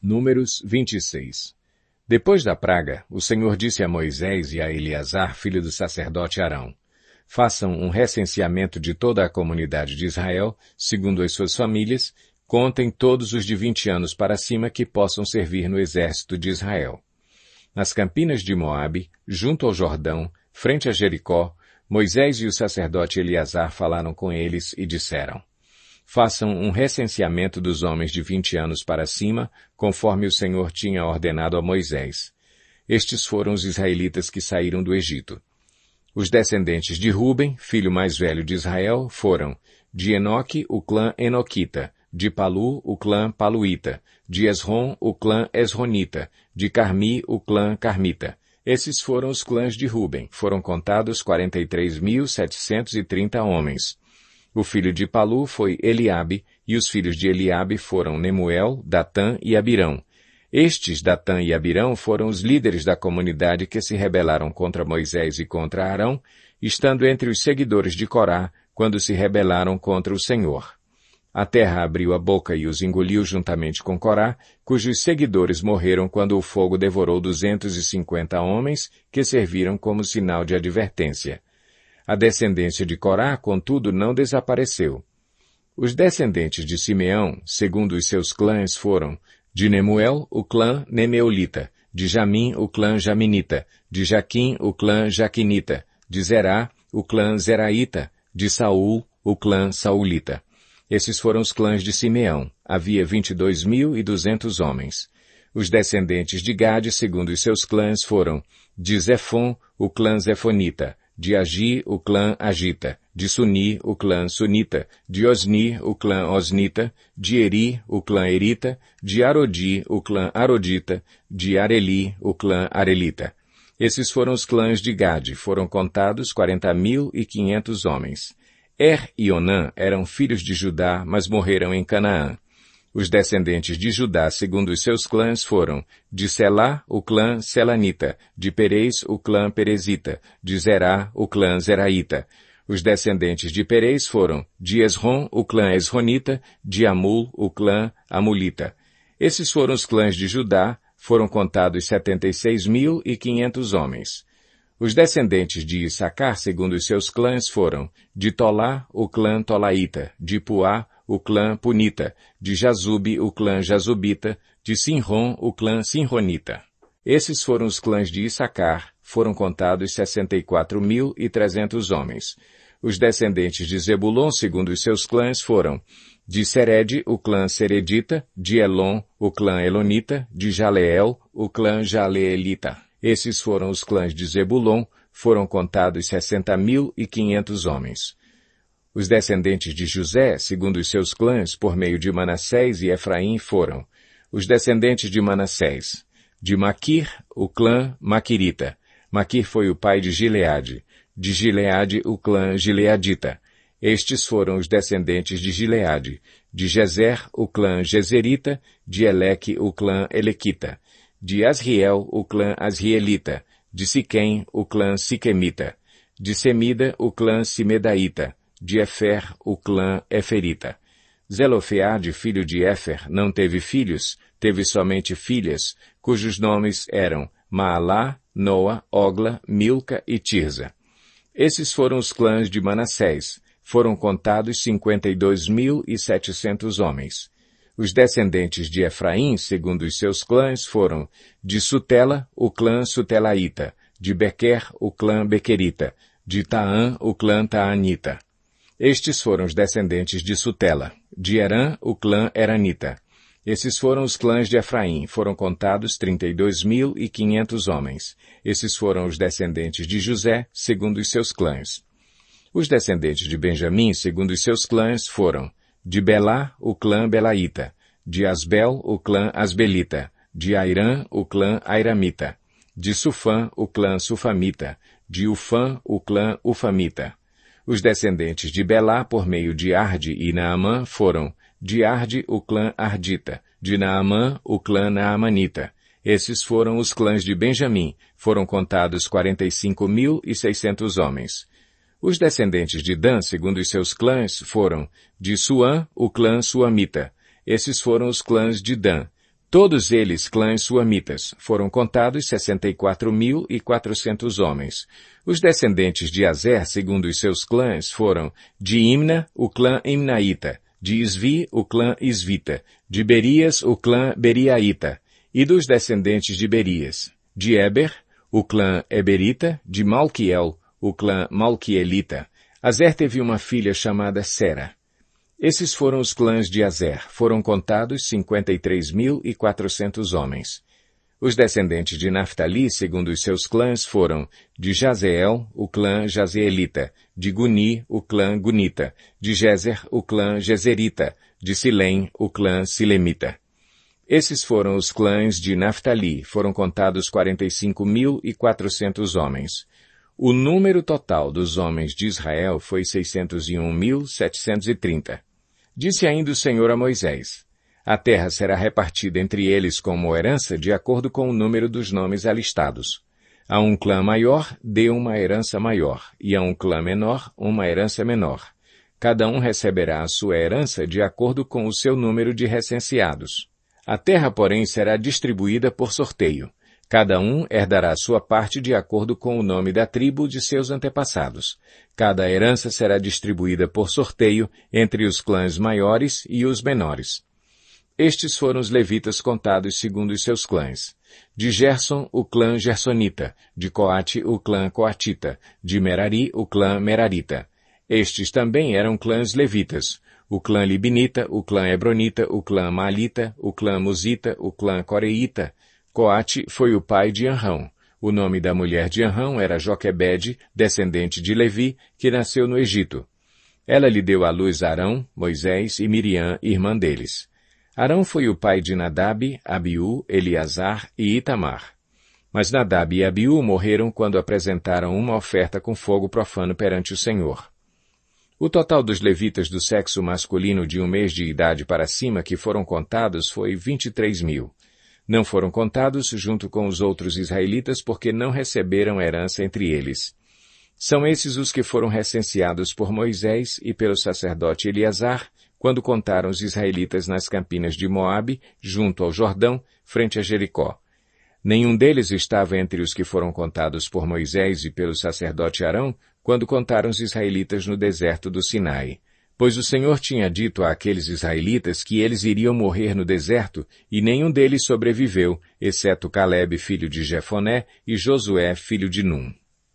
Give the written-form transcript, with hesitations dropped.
Números 26. Depois da praga, o Senhor disse a Moisés e a Eleazar, filho do sacerdote Arão: façam um recenseamento de toda a comunidade de Israel, segundo as suas famílias, contem todos os de 20 anos para cima que possam servir no exército de Israel. Nas campinas de Moabe, junto ao Jordão, frente a Jericó, Moisés e o sacerdote Eleazar falaram com eles e disseram: façam um recenseamento dos homens de 20 anos para cima, conforme o Senhor tinha ordenado a Moisés. Estes foram os israelitas que saíram do Egito. Os descendentes de Ruben, filho mais velho de Israel, foram de Enoque, o clã Enoquita, de Palu, o clã Paluíta, de Esrom, o clã Esronita, de Carmi, o clã Carmita. Esses foram os clãs de Ruben. Foram contados 43.730 homens. O filho de Palu foi Eliabe, e os filhos de Eliabe foram Nemuel, Datã e Abirão. Estes, Datã e Abirão, foram os líderes da comunidade que se rebelaram contra Moisés e contra Arão, estando entre os seguidores de Corá, quando se rebelaram contra o Senhor. A terra abriu a boca e os engoliu juntamente com Corá, cujos seguidores morreram quando o fogo devorou 250 homens que serviram como sinal de advertência. A descendência de Corá, contudo, não desapareceu. Os descendentes de Simeão, segundo os seus clãs, foram de Nemuel, o clã Nemeolita, de Jamim, o clã Jaminita, de Jaquim, o clã Jaquinita, de Zerá, o clã Zeraíta, de Saul, o clã Saulita. Esses foram os clãs de Simeão. Havia 22.200 homens. Os descendentes de Gade, segundo os seus clãs, foram de Zefon, o clã Zefonita, de Agi, o clã Agita, de Suni, o clã Sunita, de Osni, o clã Osnita, de Eri, o clã Erita, de Arodi, o clã Arodita, de Areli, o clã Arelita. Esses foram os clãs de Gade, foram contados 40.500 homens. E Onã eram filhos de Judá, mas morreram em Canaã. Os descendentes de Judá, segundo os seus clãs, foram de Selá, o clã Selanita, de Perez, o clã Perezita, de Zerá, o clã Zeraíta. Os descendentes de Perez foram de Esrom, o clã Esronita, de Amul, o clã Amulita. Esses foram os clãs de Judá, foram contados 76.500 homens. Os descendentes de Issacar, segundo os seus clãs, foram de Tolá, o clã Tolaíta, de Puá, o clã Punita, de Jazube, o clã Jazubita, de Sinrom, o clã Sinronita. Esses foram os clãs de Issacar, foram contados 64.300 homens. Os descendentes de Zebulon, segundo os seus clãs, foram de Sered, o clã Seredita, de Elon, o clã Elonita, de Jaleel, o clã Jaleelita. Esses foram os clãs de Zebulon, foram contados 60.500 homens. Os descendentes de José, segundo os seus clãs, por meio de Manassés e Efraim, foram os descendentes de Manassés, de Maquir, o clã Maquirita. Maquir foi o pai de Gileade, de Gileade o clã Gileadita. Estes foram os descendentes de Gileade, de Gezer, o clã Gezerita, de Eleque, o clã Elequita, de Asriel, o clã Asrielita, de Siquém, o clã Siquemita, de Semida, o clã Simedaíta, de Efer, o clã Eferita. Zelofeade, filho de Efer, não teve filhos, teve somente filhas, cujos nomes eram Maalá, Noa, Ogla, Milca e Tirza. Esses foram os clãs de Manassés. Foram contados 52.700 homens. Os descendentes de Efraim, segundo os seus clãs, foram de Sutela, o clã Sutelaíta, de Bequer, o clã Bequerita, de Taã, o clã Taanita. Estes foram os descendentes de Sutela, de Herã, o clã Eranita. Esses foram os clãs de Efraim, foram contados 32.500 homens. Esses foram os descendentes de José, segundo os seus clãs. Os descendentes de Benjamim, segundo os seus clãs, foram de Belá, o clã Belaíta, de Asbel, o clã Asbelita, de Airã, o clã Airamita, de Sufã, o clã Sufamita, de Ufã, o clã Ufamita. Os descendentes de Belá, por meio de Arde e Naamã, foram de Arde, o clã Ardita, de Naamã, o clã Naamanita. Esses foram os clãs de Benjamim, foram contados 45.600 homens. Os descendentes de Dan, segundo os seus clãs, foram de Suã, o clã Suamita. Esses foram os clãs de Dan. Todos eles clãs suamitas. Foram contados 64.400 homens. Os descendentes de Azer, segundo os seus clãs, foram de Imna, o clã Imnaíta, de Isvi, o clã Isvita, de Berias, o clã Beriaíta, e dos descendentes de Berias, de Eber, o clã Eberita, de Malquiel, o clã Malquielita. Azer teve uma filha chamada Sera. Esses foram os clãs de Azer. Foram contados 53.400 homens. Os descendentes de Naftali, segundo os seus clãs, foram de Jazeel, o clã Jazeelita, de Guni, o clã Gunita, de Jezer, o clã Jezerita, de Silém, o clã Silemita. Esses foram os clãs de Naftali. Foram contados 45.400 homens. O número total dos homens de Israel foi 601.730. Disse ainda o Senhor a Moisés: a terra será repartida entre eles como herança de acordo com o número dos nomes alistados. A um clã maior, dê uma herança maior, e a um clã menor, uma herança menor. Cada um receberá a sua herança de acordo com o seu número de recenseados. A terra, porém, será distribuída por sorteio. Cada um herdará sua parte de acordo com o nome da tribo de seus antepassados. Cada herança será distribuída por sorteio entre os clãs maiores e os menores. Estes foram os levitas contados segundo os seus clãs. De Gerson, o clã Gersonita. De Coate, o clã Coatita. De Merari, o clã Merarita. Estes também eram clãs levitas. O clã Libinita, o clã Hebronita, o clã Maalita, o clã Musita, o clã Coreíta. Coate foi o pai de Anrão. O nome da mulher de Anrão era Joquebede, descendente de Levi, que nasceu no Egito. Ela lhe deu à luz Arão, Moisés e Miriam, irmã deles. Arão foi o pai de Nadab, Abiú, Eleazar e Itamar. Mas Nadab e Abiú morreram quando apresentaram uma oferta com fogo profano perante o Senhor. O total dos levitas do sexo masculino de 1 mês de idade para cima que foram contados foi 23.000. Não foram contados junto com os outros israelitas porque não receberam herança entre eles. São esses os que foram recenseados por Moisés e pelo sacerdote Eleazar, quando contaram os israelitas nas campinas de Moabe, junto ao Jordão, frente a Jericó. Nenhum deles estava entre os que foram contados por Moisés e pelo sacerdote Arão, quando contaram os israelitas no deserto do Sinai. Pois o Senhor tinha dito àqueles israelitas que eles iriam morrer no deserto, e nenhum deles sobreviveu, exceto Calebe, filho de Jefoné, e Josué, filho de Num.